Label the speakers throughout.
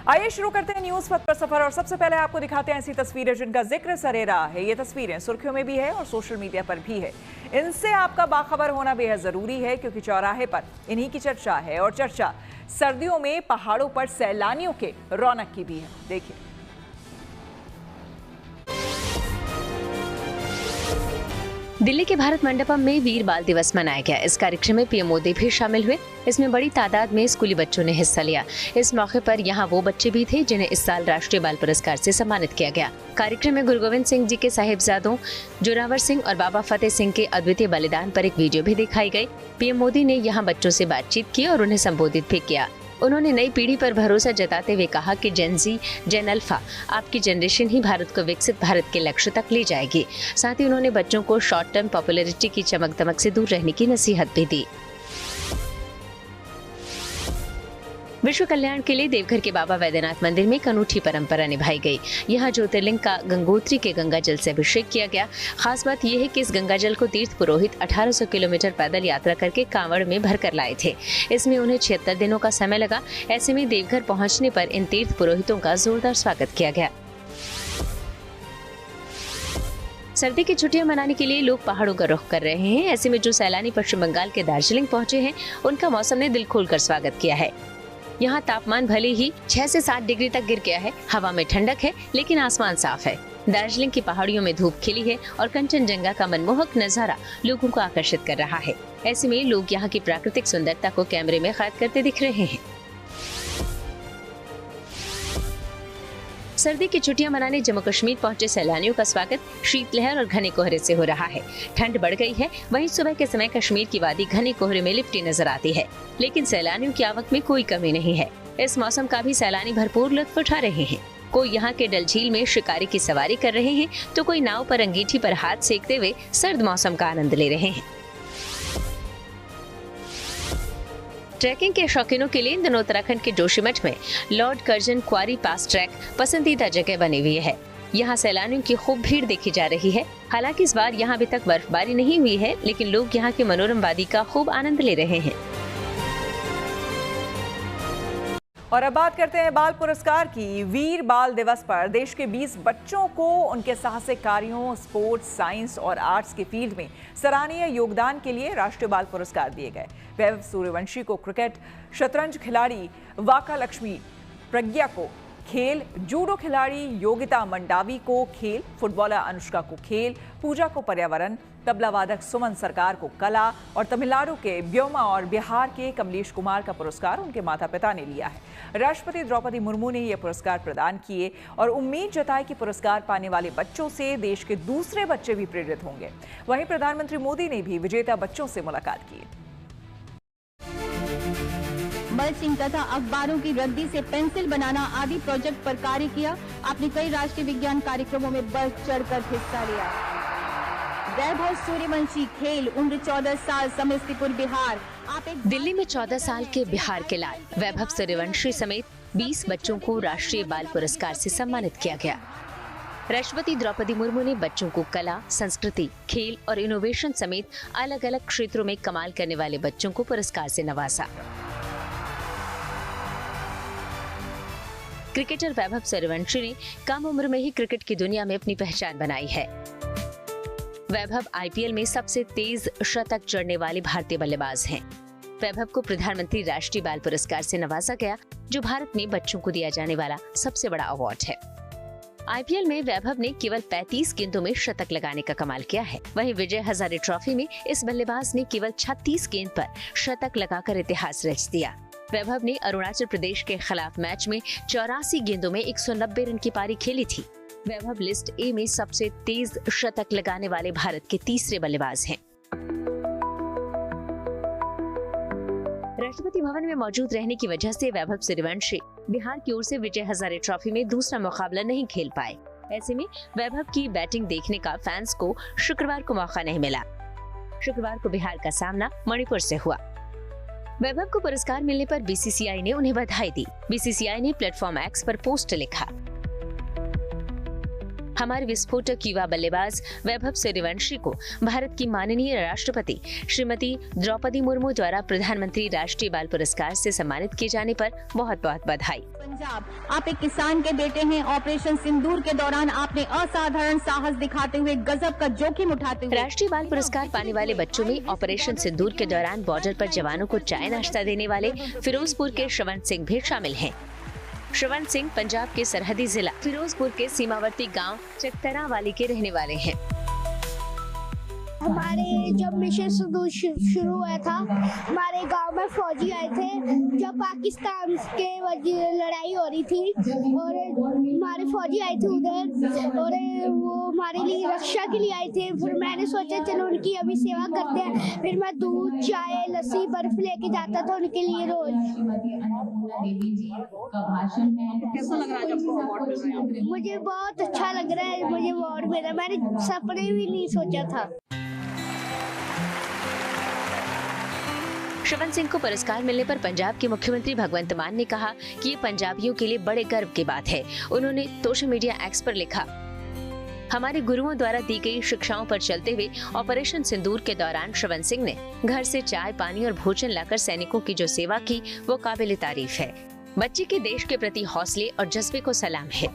Speaker 1: आइए शुरू करते हैं न्यूज पथ पर सफर और सबसे पहले आपको दिखाते हैं ऐसी तस्वीरें जिनका जिक्र सरे रहा है। ये तस्वीरें सुर्खियों में भी है और सोशल मीडिया पर भी है। इनसे आपका बाखबर होना बेहद जरूरी है क्योंकि चौराहे पर इन्हीं की चर्चा है और चर्चा सर्दियों में पहाड़ों पर सैलानियों के रौनक की भी है। देखिए,
Speaker 2: दिल्ली के भारत मंडपम में वीर बाल दिवस मनाया गया। इस कार्यक्रम में पीएम मोदी भी शामिल हुए। इसमें बड़ी तादाद में स्कूली बच्चों ने हिस्सा लिया। इस मौके पर यहाँ वो बच्चे भी थे जिन्हें इस साल राष्ट्रीय बाल पुरस्कार से सम्मानित किया गया। कार्यक्रम में गुरु गोविंद सिंह जी के साहिबजादों जोरावर सिंह और बाबा फतेह सिंह के अद्वितीय बलिदान पर एक वीडियो भी दिखाई गई। पीएम मोदी ने यहाँ बच्चों से बातचीत की और उन्हें संबोधित भी किया। उन्होंने नई पीढ़ी पर भरोसा जताते हुए कहा कि जेन जी, जेन अल्फा, आपकी जनरेशन ही भारत को विकसित भारत के लक्ष्य तक ले जाएगी। साथ ही उन्होंने बच्चों को शॉर्ट टर्म पॉपुलैरिटी की चमक दमक से दूर रहने की नसीहत भी दी। विश्व कल्याण के लिए देवघर के बाबा वैद्यनाथ मंदिर में एक अनूठी परंपरा निभाई गई। यहाँ ज्योतिर्लिंग का गंगोत्री के गंगा जल से अभिषेक किया गया। खास बात यह है कि इस गंगा जल को तीर्थ पुरोहित 1800 किलोमीटर पैदल यात्रा करके कांवड़ में भर कर लाए थे। इसमें उन्हें 76 दिनों का समय लगा। ऐसे में देवघर पहुँचने पर इन तीर्थ पुरोहितों का जोरदार स्वागत किया गया। सर्दी की छुट्टियां मनाने के लिए लोग पहाड़ों का रुख कर रहे हैं। ऐसे में जो सैलानी पश्चिम बंगाल के दार्जिलिंग पहुंचे हैं, उनका मौसम ने दिल खोलकर स्वागत किया है। यहाँ तापमान भले ही 6 से 7 डिग्री तक गिर गया है, हवा में ठंडक है, लेकिन आसमान साफ है। दार्जिलिंग की पहाड़ियों में धूप खिली है और कंचनजंगा का मनमोहक नजारा लोगों को आकर्षित कर रहा है। ऐसे में लोग यहाँ की प्राकृतिक सुंदरता को कैमरे में कैद करते दिख रहे हैं। सर्दी की छुट्टियां मनाने जम्मू कश्मीर पहुंचे सैलानियों का स्वागत शीतलहर और घने कोहरे से हो रहा है। ठंड बढ़ गई है, वहीं सुबह के समय कश्मीर की वादी घने कोहरे में लिपटी नजर आती है, लेकिन सैलानियों की आवक में कोई कमी नहीं है। इस मौसम का भी सैलानी भरपूर लुत्फ उठा रहे हैं। कोई यहाँ के डल झील में शिकारी की सवारी कर रहे हैं, तो कोई नाव पर अंगीठी पर हाथ सेकते हुए सर्द मौसम का आनंद ले रहे हैं। ट्रैकिंग के शौकीनों के लिए इन दिनों उत्तराखंड के जोशीमठ में लॉर्ड कर्जन क्वारी पास ट्रैक पसंदीदा जगह बनी हुई है। यहाँ सैलानियों की खूब भीड़ देखी जा रही है। हालांकि इस बार यहाँ अभी तक बर्फबारी नहीं हुई है, लेकिन लोग यहाँ की मनोरम वादी का खूब आनंद ले रहे हैं।
Speaker 1: और अब बात करते हैं बाल पुरस्कार की। वीर बाल दिवस पर देश के 20 बच्चों को उनके साहसिक कार्यों, स्पोर्ट्स, साइंस और आर्ट्स के फील्ड में सराहनीय योगदान के लिए राष्ट्रीय बाल पुरस्कार दिए गए। वैभव सूर्यवंशी को क्रिकेट, शतरंज खिलाड़ी वाका लक्ष्मी प्रज्ञा को खेल, जूडो खिलाड़ी योगिता मंडावी को खेल, फुटबॉलर अनुष्का को खेल, पूजा को पर्यावरण, तबला वादक सुमन सरकार को कला और तमिलनाडु के ब्योमा और बिहार के कमलेश कुमार का पुरस्कार उनके माता पिता ने लिया है। राष्ट्रपति द्रौपदी मुर्मू ने यह पुरस्कार प्रदान किए और उम्मीद जताई कि पुरस्कार पाने वाले बच्चों से देश के दूसरे बच्चे भी प्रेरित होंगे। वहीं प्रधानमंत्री मोदी ने भी विजेता बच्चों से मुलाकात की।
Speaker 3: मल्चिंग तथा अखबारों की रद्दी से पेंसिल बनाना आदि प्रोजेक्ट पर कार्य किया। आपने कई राष्ट्रीय विज्ञान कार्यक्रमों में बढ़ चढ़कर हिस्सा लिया। वैभव सूर्यवंशी खेल, उम्र 14 साल, समस्तीपुर बिहार।
Speaker 2: दिल्ली में 14 साल के बिहार के लाल वैभव सूर्यवंशी समेत 20 बच्चों को राष्ट्रीय बाल पुरस्कार से सम्मानित किया गया। राष्ट्रपति द्रौपदी मुर्मू ने बच्चों को कला, संस्कृति, खेल और इनोवेशन समेत अलग अलग क्षेत्रों में कमाल करने वाले बच्चों को पुरस्कार से नवाजा। क्रिकेटर वैभव सूर्यवंशी ने कम उम्र में ही क्रिकेट की दुनिया में अपनी पहचान बनाई है। वैभव आईपीएल में सबसे तेज शतक जड़ने वाले भारतीय बल्लेबाज हैं। वैभव को प्रधानमंत्री राष्ट्रीय बाल पुरस्कार से नवाजा गया, जो भारत में बच्चों को दिया जाने वाला सबसे बड़ा अवार्ड है। आईपीएल में वैभव ने केवल 35 गेंदों में शतक लगाने का कमाल किया है। वहीं विजय हजारे ट्रॉफी में इस बल्लेबाज ने केवल 36 गेंद पर शतक लगाकर इतिहास रच दिया। वैभव ने अरुणाचल प्रदेश के खिलाफ मैच में 84 गेंदों में 190 रन की पारी खेली थी। वैभव लिस्ट ए में सबसे तेज शतक लगाने वाले भारत के तीसरे बल्लेबाज हैं। राष्ट्रपति भवन में मौजूद रहने की वजह से वैभव सूर्यवंशी बिहार की ओर से विजय हजारे ट्रॉफी में दूसरा मुकाबला नहीं खेल पाए। ऐसे में वैभव की बैटिंग देखने का फैंस को शुक्रवार को मौका नहीं मिला। शुक्रवार को बिहार का सामना मणिपुर से हुआ। वैभव को पुरस्कार मिलने पर बीसीसीआई ने उन्हें बधाई दी। बीसीसीआई ने प्लेटफॉर्म एक्स पर पोस्ट लिखा। हमारे विस्फोटक युवा बल्लेबाज वैभव सूर्यवंशी को भारत की माननीय राष्ट्रपति श्रीमती द्रौपदी मुर्मू द्वारा प्रधानमंत्री राष्ट्रीय बाल पुरस्कार से सम्मानित किए जाने पर बहुत बहुत बधाई।
Speaker 3: पंजाब, आप एक किसान के बेटे हैं। ऑपरेशन सिंदूर के दौरान आपने असाधारण साहस दिखाते हुए गजब का जोखिम उठाते हुए
Speaker 2: राष्ट्रीय बाल पुरस्कार पाने वाले बच्चों में ऑपरेशन सिंदूर के दौरान बॉर्डर पर जवानों को चाय नाश्ता देने वाले फिरोजपुर के श्रवण सिंह भी शामिल हैं। श्रवण सिंह पंजाब के सरहदी जिला फिरोजपुर के सीमावर्ती गांव चकतरावाली के रहने वाले हैं।
Speaker 4: हमारे जब मिशन सिंदूर शुरू हुआ था, हमारे गांव में फौजी आए थे जब पाकिस्तान के लड़ाई हो रही थी, और हमारे फौजी आए थे उधर, और वो हमारे लिए रक्षा के लिए आए थे। फिर मैंने सोचा चलो उनकी अभी सेवा करते हैं। फिर मैं दूध, चाय, लस्सी, बर्फ लेके जाता था उनके लिए रोज।
Speaker 5: कैसा लग रहा है जब आपको अवार्ड मिल रहा है?
Speaker 4: मुझे बहुत अच्छा लग रहा है, मुझे अवार्ड मिला, मैंने सपने भी नहीं सोचा था।
Speaker 2: श्रवण सिंह को पुरस्कार मिलने पर पंजाब के मुख्यमंत्री भगवंत मान ने कहा कि ये पंजाबियों के लिए बड़े गर्व की बात है। उन्होंने सोशल मीडिया एक्स पर लिखा, हमारे गुरुओं द्वारा दी गई शिक्षाओं पर चलते हुए ऑपरेशन सिंदूर के दौरान श्रवण सिंह ने घर से चाय, पानी और भोजन लाकर सैनिकों की जो सेवा की वो काबिल तारीफ है। बच्चे के देश के प्रति हौसले और जज्बे को सलाम है।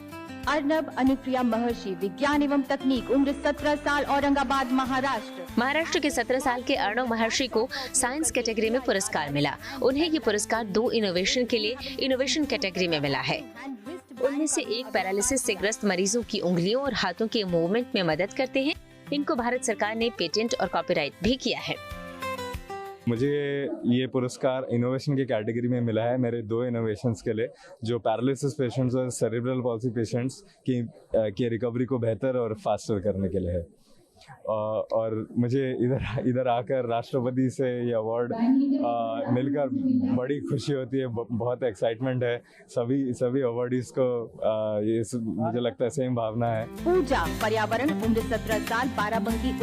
Speaker 3: अर्नब अनुप्रिया महर्षि, विज्ञान एवं तकनीक, उम्र 17 साल, औरंगाबाद,
Speaker 2: महाराष्ट्र के 17 साल के अर्णव महर्षि को साइंस कैटेगरी में पुरस्कार मिला। उन्हें ये पुरस्कार 2 इनोवेशन के लिए इनोवेशन कैटेगरी में मिला है। उनमें से एक पैरालिसिस से ग्रस्त मरीजों की उंगलियों और हाथों के मूवमेंट में मदद करते हैं। इनको भारत सरकार ने पेटेंट और कॉपीराइट भी किया है।
Speaker 6: मुझे ये पुरस्कार इनोवेशन की कैटेगरी में मिला है मेरे 2 इनोवेशंस के लिए, जो पैरालिसिस पेशेंट्स और सेरेब्रल पॉल्सी पेशेंट्स की रिकवरी को बेहतर और फास्टर करने के लिए है। और मुझे इधर आकर राष्ट्रपति से ये अवार्ड मिलकर बड़ी खुशी होती है, बहुत एक्साइटमेंट है। सभी अवार्डीज को ये मुझे लगता है सेम भावना है।
Speaker 3: पूजा, पर्यावरण, उम्र 17 साल, बाराबंकी,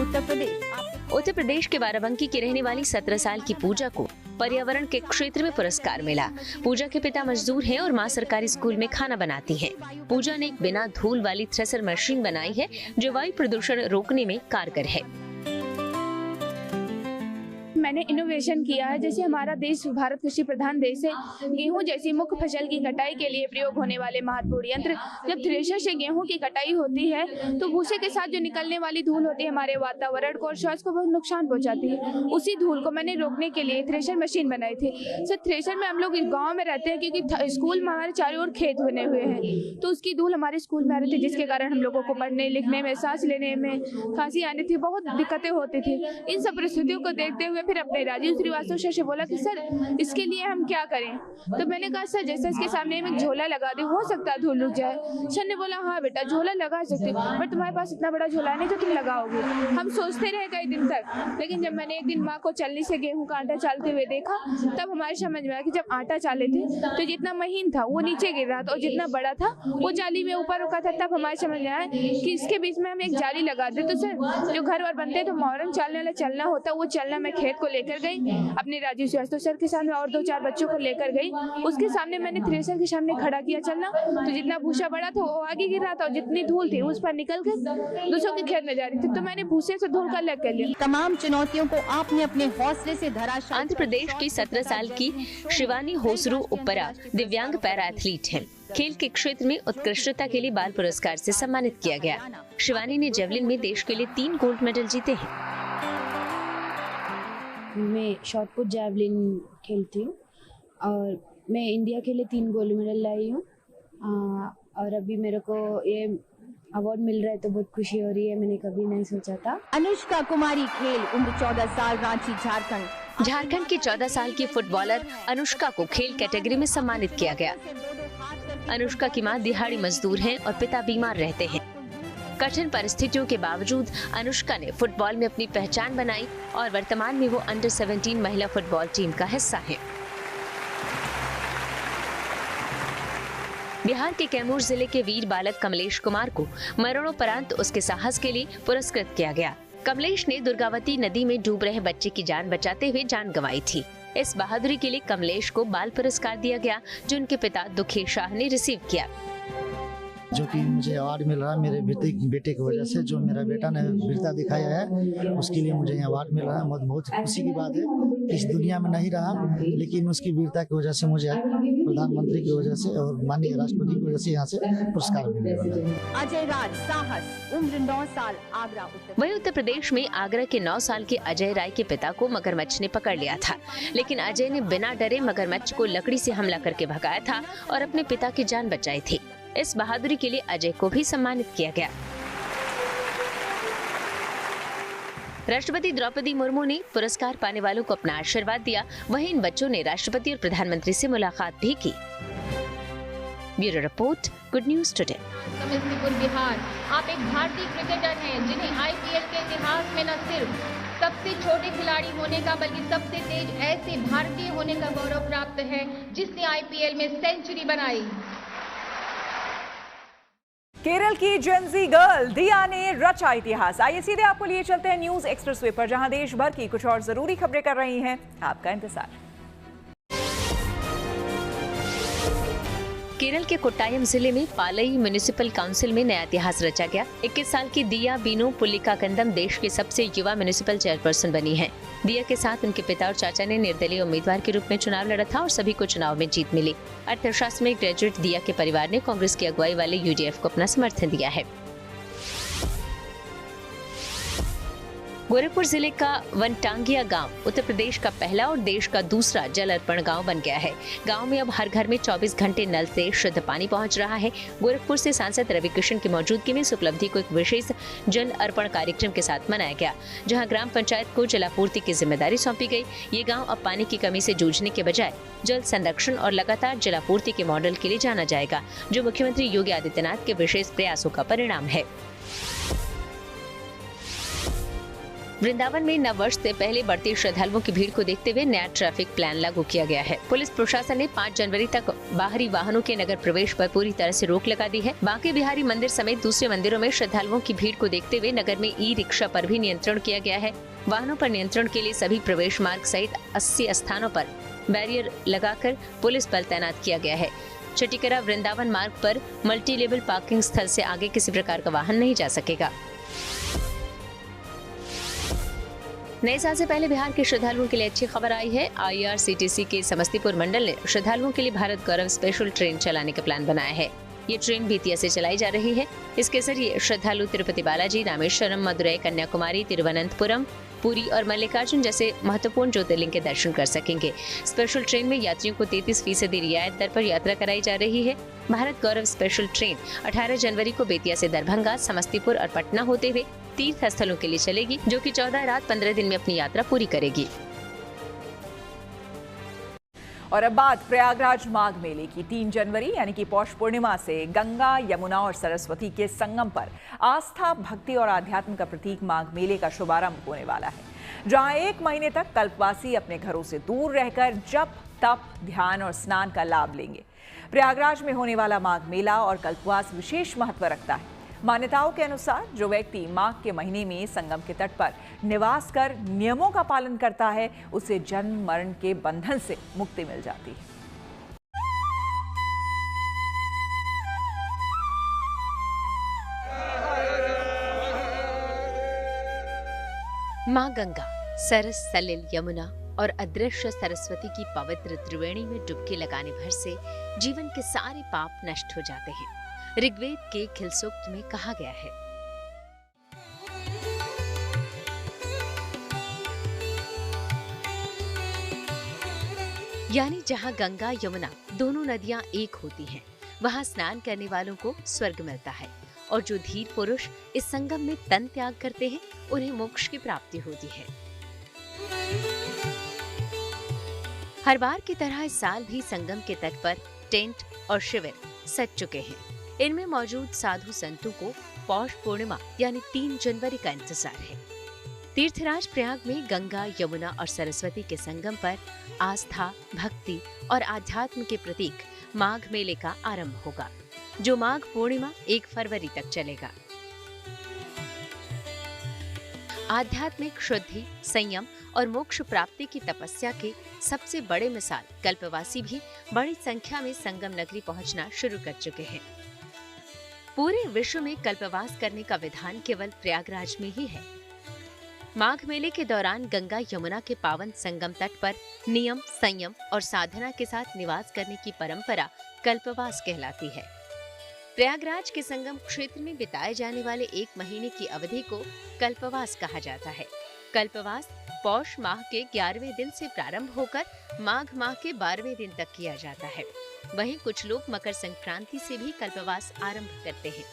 Speaker 2: उत्तर प्रदेश के बाराबंकी की रहने वाली 17 साल की पूजा को पर्यावरण के क्षेत्र में पुरस्कार मिला। पूजा के पिता मजदूर हैं और मां सरकारी स्कूल में खाना बनाती हैं। पूजा ने एक बिना धूल वाली थ्रेसर मशीन बनाई है जो वायु प्रदूषण रोकने में कारगर है।
Speaker 7: मैंने इनोवेशन किया है। जैसे हमारा देश भारत कृषि प्रधान देश है, गेहूं जैसी मुख्य फसल की कटाई के लिए प्रयोग होने वाले महत्वपूर्ण यंत्र, जब थ्रेशर से गेहूं की कटाई होती है तो भूसे के साथ जो निकलने वाली धूल होती है हमारे वातावरण को और स्वास्थ्य को बहुत नुकसान पहुंचाती है। उसी धूल को मैंने रोकने के लिए थ्रेशर मशीन बनाई थी। सर थ्रेशर में हम लोग गाँव में रहते हैं क्योंकि स्कूल में हमारे चारों ओर खेत बने हुए हैं, तो उसकी धूल हमारे स्कूल में आ रही थी, जिसके कारण हम लोगों को पढ़ने लिखने में, सांस लेने में खांसी आनी थी, बहुत दिक्कतें होती थी। इन सब परिस्थितियों को देखते हुए फिर अपने राजीव श्रीवास्तव सर से बोला कि सर इसके लिए हम क्या करें। तो मैंने कहा सर जैसे इसके सामने हम एक झोला लगा दें, हो सकता है धूल रुक जाए। सर ने बोला हाँ बेटा झोला लगा सकते हो, बट तुम्हारे पास इतना बड़ा झोला नहीं तो तुम लगाओगे। हम सोचते रहे कई दिन तक, लेकिन जब मैंने एक दिन माँ को चलनी से गेहूं का आटा चालते हुए देखा तब हमारे समझ में आया कि जब आटा चाले थे तो जितना महीन था वो नीचे गिर रहा था और जितना बड़ा था वो जाली में ऊपर रुका था। तब हमारे समझ में आया कि इसके बीच में हम एक जाली लगा दे। तो सर जो घर वर बनते हैं तो मॉडर्न चालने वाला चलना होता है, वो चलना मैं खेत को लेकर गई अपने राजीव श्रीवास्तव सर के सामने और 2-4 बच्चों को लेकर गई। उसके सामने मैंने थ्रेसर के सामने खड़ा किया चलना, तो जितना भूसा बड़ा था वो आगे गिर रहा था और जितनी धूल थी उस पर निकल कर दूसरों के खेत में जा रही थी। तो मैंने भूसे से धूल का अलग कर लिया।
Speaker 3: तमाम चुनौतियों को आपने अपने हौसले से धराशायी।
Speaker 2: आंध्र प्रदेश की 17 साल की शिवानी होसरू उपरा दिव्यांग पैरा एथलीट है। खेल के क्षेत्र में उत्कृष्टता के लिए बाल पुरस्कार से सम्मानित किया गया। शिवानी ने जेवलिन में देश के लिए 3 गोल्ड मेडल जीते हैं।
Speaker 8: मैं शॉटपुट जैवलिन खेलती हूँ और मैं इंडिया के लिए 3 गोल्ड मेडल लाई हूँ। और अभी मेरे को ये अवार्ड मिल रहा है तो बहुत खुशी हो रही है, मैंने कभी नहीं सोचा था।
Speaker 3: अनुष्का कुमारी खेल, उम्र 14 साल, रांची, झारखंड।
Speaker 2: झारखंड की 14 साल की फुटबॉलर अनुष्का को खेल कैटेगरी में सम्मानित किया गया। अनुष्का की मां दिहाड़ी मजदूर हैं और पिता बीमार रहते हैं। कठिन परिस्थितियों के बावजूद अनुष्का ने फुटबॉल में अपनी पहचान बनाई और वर्तमान में वो अंडर 17 महिला फुटबॉल टीम का हिस्सा है। बिहार के कैमूर जिले के वीर बालक कमलेश कुमार को मरणोपरांत उसके साहस के लिए पुरस्कृत किया गया। कमलेश ने दुर्गावती नदी में डूब रहे बच्चे की जान बचाते हुए जान गंवाई थी। इस बहादुरी के लिए कमलेश को बाल पुरस्कार दिया गया, जो उनके पिता दुखे शाह ने रिसीव किया।
Speaker 9: जो कि मुझे अवार्ड मिल रहा है मेरे बेटे की वजह से। जो मेरा बेटा ने वीरता दिखाया है उसके लिए मुझे अवार्ड मिल रहा है। बहुत खुशी की बात है कि इस दुनिया में नहीं रहा, लेकिन उसकी वीरता की वजह से मुझे प्रधानमंत्री की वजह से और माननीय राष्ट्रपति की वजह से यहाँ से पुरस्कार मिल रहा है।
Speaker 3: अजय राज साहस, उम्र 9 साल, आगरा उत्तर।
Speaker 2: वहीं उत्तर प्रदेश में आगरा के 9 साल के अजय राय के पिता को मगरमच्छ ने पकड़ लिया था, लेकिन अजय ने बिना डरे मगरमच्छ को लकड़ी से हमला करके भगाया था और अपने पिता की जान बचाई थी। इस बहादुरी के लिए अजय को भी सम्मानित किया गया। राष्ट्रपति द्रौपदी मुर्मू ने पुरस्कार पाने वालों को अपना आशीर्वाद दिया। वहीं इन बच्चों ने राष्ट्रपति और प्रधानमंत्री से मुलाकात भी की। Bureau report, good news today.
Speaker 10: Samastipur, Bihar. आप एक भारतीय क्रिकेटर हैं जिन्हें आईपीएल के इतिहास में न सिर्फ सबसे छोटे खिलाड़ी होने का बल्कि सबसे तेज ऐसे भारतीय होने का गौरव प्राप्त है जिसने आईपीएल में सेंचुरी बनाई।
Speaker 1: केरल की जेनजी गर्ल दिया ने रचा इतिहास। आइए सीधे आपको लिए चलते हैं न्यूज एक्सप्रेसवे पर, जहां देश भर की कुछ और जरूरी खबरें कर रही हैं आपका इंतजार।
Speaker 2: केरल के कोट्टायम जिले में पालई म्युनिसिपल काउंसिल में नया इतिहास रचा गया। 21 साल की दिया बीनू पुल्लिकाकंदम देश की सबसे युवा म्युनिसिपल चेयरपर्सन बनी है। दिया के साथ उनके पिता और चाचा ने निर्दलीय उम्मीदवार के रूप में चुनाव लड़ा था और सभी को चुनाव में जीत मिली। अर्थशास्त्र में ग्रेजुएट दिया के परिवार ने कांग्रेस की अगुवाई वाले यूडीएफ को अपना समर्थन दिया है। गोरखपुर जिले का वनटांगिया गांव उत्तर प्रदेश का पहला और देश का दूसरा जल अर्पण गांव बन गया है। गांव में अब हर घर में 24 घंटे नल से शुद्ध पानी पहुंच रहा है। गोरखपुर से सांसद रवि किशन की मौजूदगी में इस उपलब्धि को एक विशेष जल अर्पण कार्यक्रम के साथ मनाया गया, जहां ग्राम पंचायत को जलापूर्ति की जिम्मेदारी सौंपी गई। ये गाँव अब पानी की कमी से जूझने के बजाय जल संरक्षण और लगातार जलापूर्ति के मॉडल के लिए जाना जाएगा, जो मुख्यमंत्री योगी आदित्यनाथ के विशेष प्रयासों का परिणाम है। वृंदावन में नव वर्ष से पहले बढ़ती श्रद्धालुओं की भीड़ को देखते हुए नया ट्रैफिक प्लान लागू किया गया है। पुलिस प्रशासन ने 5 जनवरी तक बाहरी वाहनों के नगर प्रवेश पर पूरी तरह से रोक लगा दी है। बांके बिहारी मंदिर समेत दूसरे मंदिरों में श्रद्धालुओं की भीड़ को देखते हुए नगर में ई रिक्शा पर भी नियंत्रण किया गया है। वाहनों पर नियंत्रण के लिए सभी प्रवेश मार्ग सहित 80 स्थानों पर बैरियर लगाकर पुलिस बल तैनात किया गया है। चटिकरा वृंदावन मार्ग पर मल्टी लेवल पार्किंग स्थल से आगे किसी प्रकार का वाहन नहीं जा सकेगा। नए साल से पहले बिहार के श्रद्धालुओं के लिए अच्छी खबर आई है। IRCTC के समस्तीपुर मंडल ने श्रद्धालुओं के लिए भारत गौरव स्पेशल ट्रेन चलाने का प्लान बनाया है। ये ट्रेन बेतिया से चलाई जा रही है। इसके जरिए श्रद्धालु तिरुपति बालाजी, रामेश्वरम, मदुरई, कन्याकुमारी, तिरुवनंतपुरम, पुरी और मल्लिकार्जुन जैसे महत्वपूर्ण ज्योतिर्लिंग के दर्शन कर सकेंगे। स्पेशल ट्रेन में यात्रियों को 33% रियायत दर पर यात्रा कराई जा रही है। भारत गौरव स्पेशल ट्रेन 18 जनवरी को बेतिया से दरभंगा, समस्तीपुर और पटना होते हुए तीर्थ स्थलों के लिए चलेगी, जो कि 14 रात 15 दिन में अपनी यात्रा पूरी करेगी।
Speaker 1: और अब बात प्रयागराज माघ मेले की। 3 जनवरी यानी कि पौष पूर्णिमा से गंगा, यमुना और सरस्वती के संगम पर आस्था, भक्ति और आध्यात्म का प्रतीक माघ मेले का शुभारंभ होने वाला है, जहां 1 महीने तक कल्पवासी अपने घरों से दूर रहकर जप, तप, ध्यान और स्नान का लाभ लेंगे। प्रयागराज में होने वाला माघ मेला और कल्पवास विशेष महत्व रखता है। मान्यताओं के अनुसार जो व्यक्ति माघ के महीने में संगम के तट पर निवास कर नियमों का पालन करता है, उसे जन्म मरण के बंधन से मुक्ति मिल जाती है।
Speaker 2: माँ गंगा, सरस, सलिल, यमुना और अदृश्य सरस्वती की पवित्र त्रिवेणी में डुबकी लगाने भर से जीवन के सारे पाप नष्ट हो जाते हैं। ऋग्वेद के खिल सूक्त में कहा गया है, यानी जहाँ गंगा यमुना दोनों नदियाँ एक होती हैं, वहाँ स्नान करने वालों को स्वर्ग मिलता है, और जो धीर पुरुष इस संगम में तन त्याग करते हैं उन्हें मोक्ष की प्राप्ति होती है। हर बार की तरह इस साल भी संगम के तट पर टेंट और शिविर सज चुके हैं। इनमें मौजूद साधु संतों को पौष पूर्णिमा यानी 3 जनवरी का इंतजार है। तीर्थराज प्रयाग में गंगा, यमुना और सरस्वती के संगम पर आस्था, भक्ति और आध्यात्म के प्रतीक माघ मेले का आरंभ होगा, जो माघ पूर्णिमा 1 फरवरी तक चलेगा। आध्यात्मिक शुद्धि, संयम और मोक्ष प्राप्ति की तपस्या के सबसे बड़े मिसाल कल्पवासी भी बड़ी संख्या में संगम नगरी पहुंचना शुरू कर चुके हैं। पूरे विश्व में कल्पवास करने का विधान केवल प्रयागराज में ही है। माघ मेले के दौरान गंगा यमुना के पावन संगम तट पर नियम, संयम और साधना के साथ निवास करने की परंपरा कल्पवास कहलाती है। प्रयागराज के संगम क्षेत्र में बिताए जाने वाले 1 महीने की अवधि को कल्पवास कहा जाता है। कल्पवास पौष माह के 11वें दिन से प्रारंभ होकर माघ माह के 12वें दिन तक किया जाता है। वहीं कुछ लोग मकर संक्रांति से भी कल्पवास आरंभ करते हैं।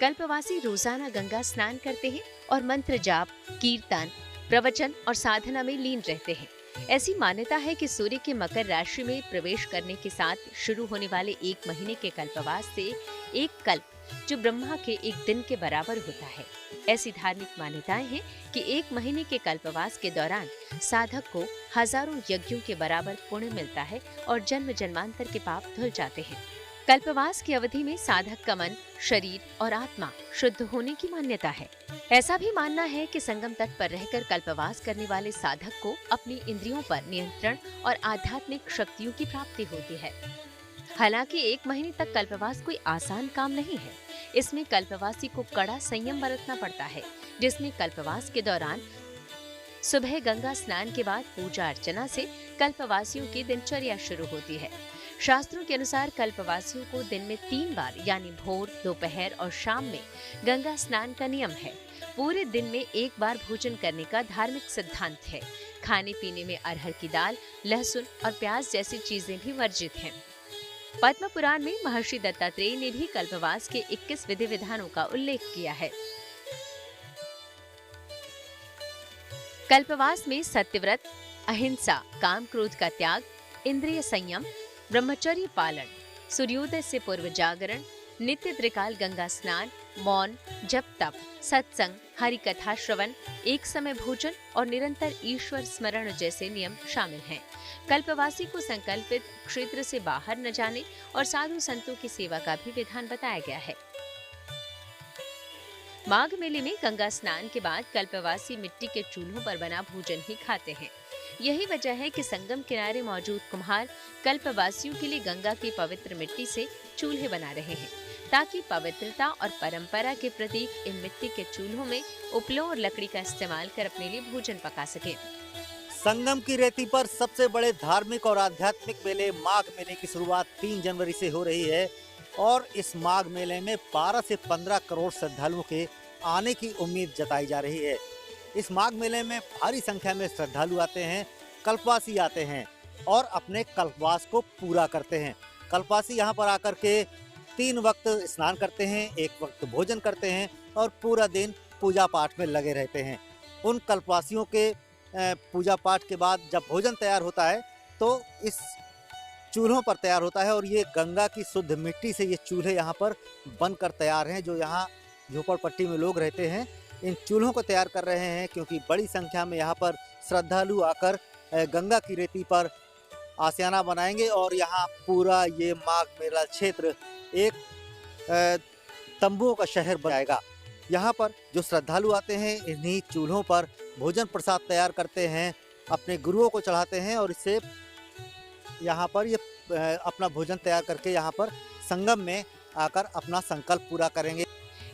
Speaker 2: कल्पवासी रोजाना गंगा स्नान करते हैं और मंत्र जाप, कीर्तन, प्रवचन और साधना में लीन रहते हैं। ऐसी मान्यता है कि सूर्य के मकर राशि में प्रवेश करने के साथ शुरू होने वाले 1 महीने के कल्पवास से एक कल्प, जो ब्रह्मा के 1 दिन के बराबर होता है। ऐसी धार्मिक मान्यताएं हैं कि 1 महीने के कल्पवास के दौरान साधक को हजारों यज्ञों के बराबर पुण्य मिलता है और जन्म जन्मांतर के पाप धुल जाते हैं। कल्पवास की अवधि में साधक का मन, शरीर और आत्मा शुद्ध होने की मान्यता है। ऐसा भी मानना है कि संगम तट पर रहकर कल्पवास करने वाले साधक को अपनी इंद्रियों पर नियंत्रण और आध्यात्मिक शक्तियों की प्राप्ति होती है। हालांकि 1 महीने तक कल्पवास कोई आसान काम नहीं है। इसमें कल्पवासी को कड़ा संयम बरतना पड़ता है, जिसमें कल्पवास के दौरान सुबह गंगा स्नान के बाद पूजा अर्चना से कल्पवासियों की दिनचर्या शुरू होती है। शास्त्रों के अनुसार कल्पवासियों को दिन में 3 बार यानी भोर, दोपहर और शाम में गंगा स्नान का नियम है। पूरे दिन में 1 बार भोजन करने का धार्मिक सिद्धांत है। खाने पीने में अरहर की दाल, लहसुन और प्याज जैसी चीजें भी वर्जित हैं। पद्म पुराण में महर्षि दत्तात्रेय ने भी कल्पवास के 21 विधि विधानों का उल्लेख किया है। कल्पवास में सत्यव्रत, अहिंसा, काम क्रोध का त्याग, इंद्रिय संयम, ब्रह्मचर्य पालन, सूर्योदय से पूर्व जागरण, नित्य त्रिकाल गंगा स्नान, मौन, जप तप, सत्संग, हरि कथा श्रवण, एक समय भोजन और निरंतर ईश्वर स्मरण जैसे नियम शामिल हैं। कल्पवासी को संकल्पित क्षेत्र से बाहर न जाने और साधु संतों की सेवा का भी विधान बताया गया है। माघ मेले में गंगा स्नान के बाद कल्पवासी मिट्टी के चूल्हों पर बना भोजन ही खाते हैं। यही वजह है कि संगम किनारे मौजूद कुम्हार कल्पवासियों के लिए गंगा की पवित्र मिट्टी से चूल्हे बना रहे हैं, ताकि पवित्रता और परंपरा के प्रतीक इन मिट्टी के चूल्हों में उपलों और लकड़ी का इस्तेमाल कर अपने लिए भोजन पका सके।
Speaker 11: संगम की रेती पर सबसे बड़े धार्मिक और आध्यात्मिक मेले माघ मेले की शुरुआत 3 जनवरी से हो रही है और इस माघ मेले में 12 से 15 करोड़ श्रद्धालुओं के आने की उम्मीद जताई जा रही है। इस माघ मेले में भारी संख्या में श्रद्धालु आते हैं, कल्पवासी आते हैं और अपने कल्पवास को पूरा करते हैं। कल्पवासी यहाँ पर आकर के 3 वक्त स्नान करते हैं, 1 वक्त भोजन करते हैं और पूरा दिन पूजा पाठ में लगे रहते हैं। उन कल्पवासियों के पूजा पाठ के बाद जब भोजन तैयार होता है तो इस चूल्हों पर तैयार होता है और ये गंगा की शुद्ध मिट्टी से ये चूल्हे यहाँ पर बनकर तैयार हैं। जो यहाँ झोपड़पट्टी में लोग रहते हैं इन चूल्हों को तैयार कर रहे हैं, क्योंकि बड़ी संख्या में यहाँ पर श्रद्धालु आकर गंगा की रेती पर आशियाना बनाएंगे और यहाँ पूरा ये माघ मेला क्षेत्र एक तंबुओं का शहर बनाएगा। यहाँ पर जो श्रद्धालु आते हैं इन्हीं चूल्हों पर भोजन प्रसाद तैयार करते हैं, अपने गुरुओं को चढ़ाते हैं और इससे यहाँ पर ये अपना भोजन तैयार करके यहाँ पर संगम में आकर अपना संकल्प पूरा करेंगे।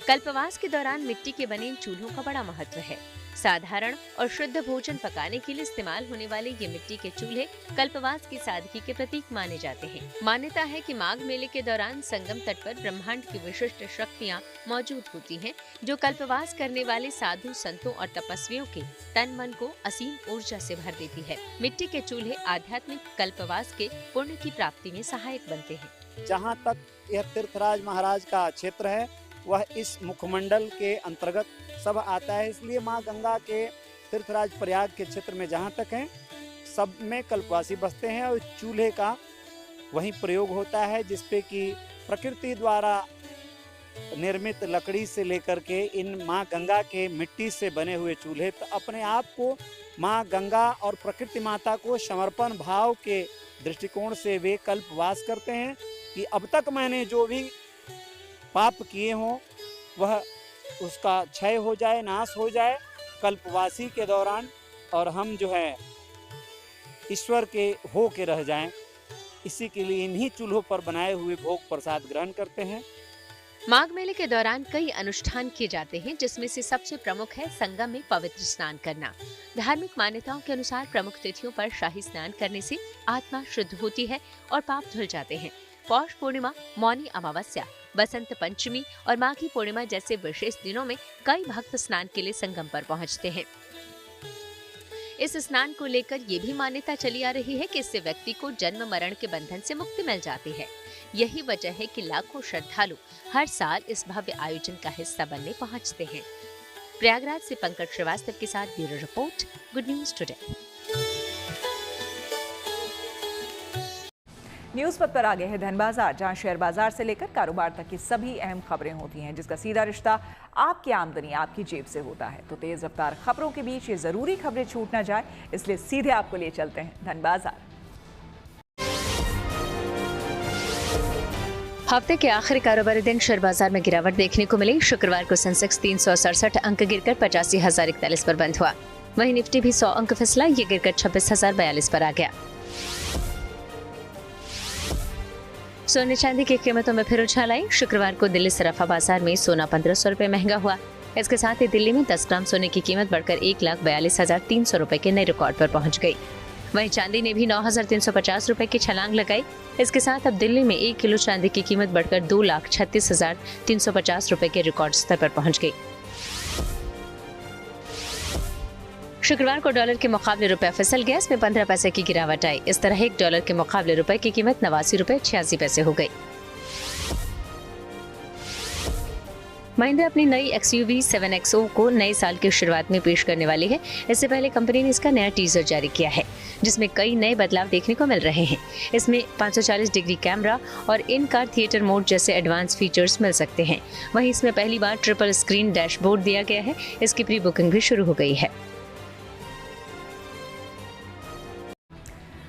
Speaker 2: कल्पवास के दौरान मिट्टी के बने इन चूल्हों का बड़ा महत्व है। साधारण और शुद्ध भोजन पकाने के लिए इस्तेमाल होने वाले ये मिट्टी के चूल्हे कल्पवास की सादगी के प्रतीक माने जाते हैं। मान्यता है कि माघ मेले के दौरान संगम तट पर ब्रह्मांड की विशिष्ट शक्तियाँ मौजूद होती हैं, जो कल्पवास करने वाले साधु संतों और तपस्वियों के तन मन को असीम ऊर्जा से भर देती है। मिट्टी के चूल्हे आध्यात्मिक कल्पवास के पुण्य की प्राप्ति में सहायक बनते हैं।
Speaker 12: जहाँ तक यह तीर्थराज महाराज का क्षेत्र है वह इस मुखमंडल के अंतर्गत सब आता है, इसलिए माँ गंगा के तीर्थराज प्रयाग के क्षेत्र में जहाँ तक हैं सब में कल्पवासी बसते हैं और चूल्हे का वहीं प्रयोग होता है, जिसपे कि प्रकृति द्वारा निर्मित लकड़ी से लेकर के इन माँ गंगा के मिट्टी से बने हुए चूल्हे तो अपने आप को माँ गंगा और प्रकृति माता को समर्पण भाव के दृष्टिकोण से वे कल्पवास करते हैं कि अब तक मैंने जो भी पाप किए हों वह उसका क्षय हो जाए, नाश हो जाए कल्पवासी के दौरान, और हम जो है ईश्वर के हो के रह जाएं। इसी के लिए इन्हीं चूल्हों पर बनाए हुए भोग प्रसाद ग्रहण करते हैं।
Speaker 2: माघ मेले के दौरान कई अनुष्ठान किए जाते हैं, जिसमें से सबसे प्रमुख है संगम में पवित्र स्नान करना। धार्मिक मान्यताओं के अनुसार प्रमुख तिथियों पर शाही स्नान करने से आत्मा शुद्ध होती है और पाप धुल जाते हैं। पौष पूर्णिमा, मौनी अमावस्या, बसंत पंचमी और माघी पूर्णिमा जैसे विशेष दिनों में कई भक्त स्नान के लिए संगम पर पहुंचते हैं। इस स्नान को लेकर ये भी मान्यता चली आ रही है कि इससे व्यक्ति को जन्म मरण के बंधन से मुक्ति मिल जाती है। यही वजह है कि लाखों श्रद्धालु हर साल इस भव्य आयोजन का हिस्सा बनने पहुंचते हैं। प्रयागराज से पंकज श्रीवास्तव के साथ bureau report, good news today.
Speaker 1: News पथ पर आगे है धन बाजार, जहां शेयर बाजार से लेकर कारोबार तक की सभी अहम खबरें होती हैं, जिसका सीधा रिश्ता आपकी आमदनी आपकी जेब से होता है। तो तेज रफ्तार खबरों के बीच ये जरूरी खबरें छूट ना जाए, इसलिए सीधे आपको ले चलते हैं धन बाजार।
Speaker 2: हफ्ते के आखिरी कारोबारी दिन शेयर बाजार में गिरावट देखने को मिली। शुक्रवार को सेंसेक्स 367 अंक गिरकर 85,041 पर बंद हुआ। वहीं निफ्टी भी 100 अंक फिसला, ये गिरकर 26,042 पर आ गया। सोने चांदी की कीमतों में फिर उछाल आई। शुक्रवार को दिल्ली सराफा बाजार में सोना 1500 रुपए महंगा हुआ। इसके साथ ही दिल्ली में 10 ग्राम सोने की कीमत बढ़कर 1,42,300 रुपए के नए रिकॉर्ड पर पहुंच गई। वहीं चांदी ने भी 9,350 रुपए की छलांग लगाई। इसके साथ अब दिल्ली में 1 किलो चांदी की कीमत बढ़कर 2,36,350 रुपए के रिकॉर्ड स्तर पर पहुंच गई। शुक्रवार को डॉलर के मुकाबले रुपया फिसल गया। इसमें 15 पैसे की गिरावट आई। इस तरह $1 के मुकाबले रुपए की कीमत 89 रुपए 86 पैसे हो गई। महिंद्रा अपनी नई XUV 7XO को नए साल की शुरुआत में पेश करने वाली है। इससे पहले कंपनी ने इसका नया टीजर जारी किया है, जिसमें कई नए बदलाव देखने को मिल रहे हैं। इसमें 540 डिग्री कैमरा और इन कार थिएटर मोड जैसे एडवांस फीचर्स मिल सकते हैं। वहीं इसमें पहली बार ट्रिपल स्क्रीन डैशबोर्ड दिया गया है। इसकी प्री बुकिंग भी शुरू हो गई है।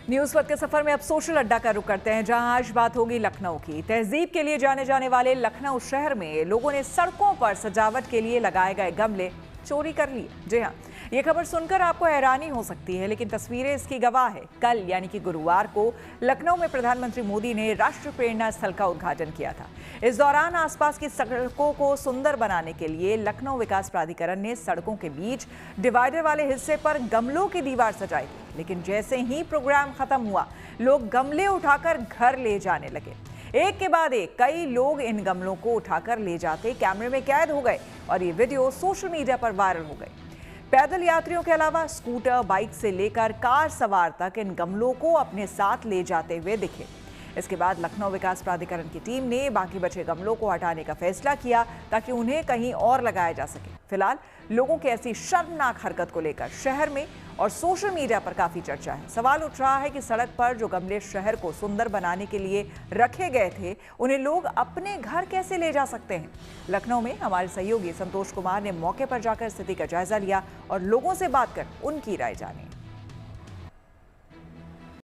Speaker 1: न्यूज पथ के सफर में अब सोशल अड्डा का रुख करते हैं, जहां आज बात होगी लखनऊ की। तहजीब के लिए जाने जाने वाले लखनऊ शहर में लोगों ने सड़कों पर सजावट के लिए लगाए गए गमले चोरी कर लिए। जी हां, ये खबर सुनकर आपको हैरानी हो सकती है, लेकिन तस्वीरें इसकी गवाह है। कल यानी कि गुरुवार को लखनऊ में प्रधानमंत्री मोदी ने राष्ट्रीय प्रेरणा स्थल का उद्घाटन किया था। इस दौरान आसपास की सड़कों को सुंदर बनाने के लिए लखनऊ विकास प्राधिकरण ने सड़कों के बीच डिवाइडर वाले हिस्से पर गमलों की दीवार सजाई थी। लेकिन जैसे ही प्रोग्राम खत्म हुआ, लोग गमले उठाकर घर ले जाने लगे। एक के बाद एक कई लोग इन गमलों को उठाकर ले जाते कैमरे में कैद हो गए और ये वीडियो सोशल मीडिया पर वायरल हो गई। पैदल यात्रियों के अलावा स्कूटर, बाइक से लेकर कार सवार तक इन गमलों को अपने साथ ले जाते हुए दिखे। इसके बाद लखनऊ विकास प्राधिकरण की टीम ने बाकी बचे गमलों को हटाने का फैसला किया ताकि उन्हें कहीं और लगाया जा सके। फिलहाल लोगों की ऐसी शर्मनाक हरकत को लेकर शहर में और सोशल मीडिया पर काफी चर्चा है। सवाल उठ रहा है कि सड़क पर जो गमले शहर को सुंदर बनाने के लिए रखे गए थे, उन्हें लोग अपने घर कैसे ले जा सकते हैं। लखनऊ में हमारे सहयोगी संतोष कुमार ने मौके पर जाकर स्थिति का जायजा लिया और लोगों से बात कर उनकी राय जानी।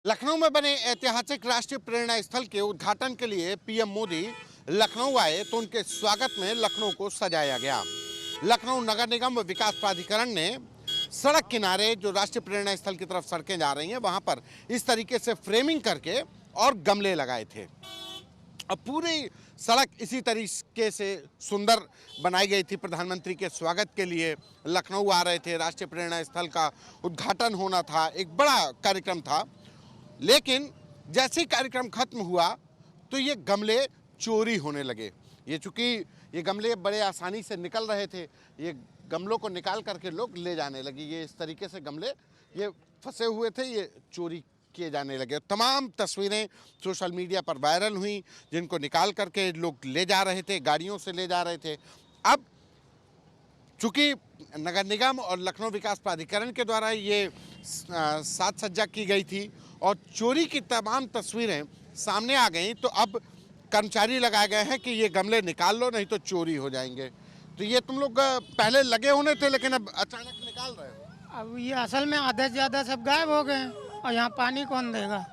Speaker 13: लखनऊ में बने ऐतिहासिक राष्ट्रीय प्रेरणा स्थल के उद्घाटन के लिए पीएम मोदी लखनऊ आए तो उनके स्वागत में लखनऊ को सजाया गया। लखनऊ नगर निगम व विकास प्राधिकरण ने सड़क किनारे जो राष्ट्रीय प्रेरणा स्थल की तरफ सड़कें जा रही हैं, वहां पर इस तरीके से फ्रेमिंग करके और गमले लगाए थे। अब पूरी सड़क इसी तरीके से सुंदर बनाई गई थी। प्रधानमंत्री के स्वागत के लिए लखनऊ आ रहे थे, राष्ट्रीय प्रेरणा स्थल का उद्घाटन होना था, एक बड़ा कार्यक्रम था। लेकिन जैसे ही कार्यक्रम खत्म हुआ तो ये गमले चोरी होने लगे। ये चूँकि ये गमले बड़े आसानी से निकल रहे थे, ये गमलों को निकाल करके लोग ले जाने लगे। ये इस तरीके से गमले ये फंसे हुए थे, ये चोरी किए जाने लगे। तमाम तस्वीरें सोशल मीडिया पर वायरल हुई, जिनको निकाल करके लोग ले जा रहे थे, गाड़ियों से ले जा रहे थे। अब चूँकि नगर निगम और लखनऊ विकास प्राधिकरण के द्वारा ये साज सज्जा की गई थी और चोरी की तमाम तस्वीरें सामने आ गई, तो अब कर्मचारी लगाए गए हैं कि ये गमले निकाल लो, नहीं तो चोरी हो जाएंगे। तो ये तुम लोग पहले लगे होने थे, लेकिन अब अचानक निकाल रहे हो।
Speaker 14: अब ये असल में आधे से ज़्यादा सब गायब हो गए और यहाँ पानी कौन देगा।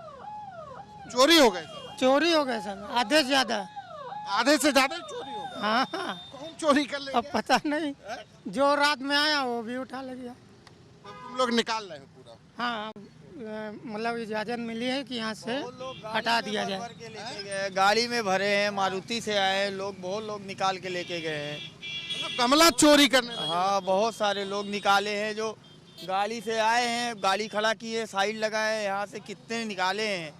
Speaker 13: चोरी हो गए? चोरी
Speaker 14: हो गए सब, आधे से ज़्यादा।
Speaker 13: आधे से ज़्यादा चोरी हो गए?
Speaker 14: हाँ हाँ।
Speaker 13: कौन चोरी कर ले?
Speaker 14: अब पता नहीं, जो रात में आया वो भी उठा ले गया।
Speaker 13: तो तुम लोग निकाल रहे हो पूरा?
Speaker 14: हाँ, मतलब इजाज़त मिली है कि यहाँ से हटा दिया जाए।
Speaker 15: गाड़ी में भरे हैं, मारुति से आए हैं लोग, बहुत लोग निकाल के लेके गए हैं।
Speaker 13: गमला चोरी करने?
Speaker 15: हाँ, बहुत सारे लोग निकाले हैं जो गाड़ी से आए हैं, गाड़ी खड़ा किए, साइड लगाए, यहाँ से कितने निकाले हैं।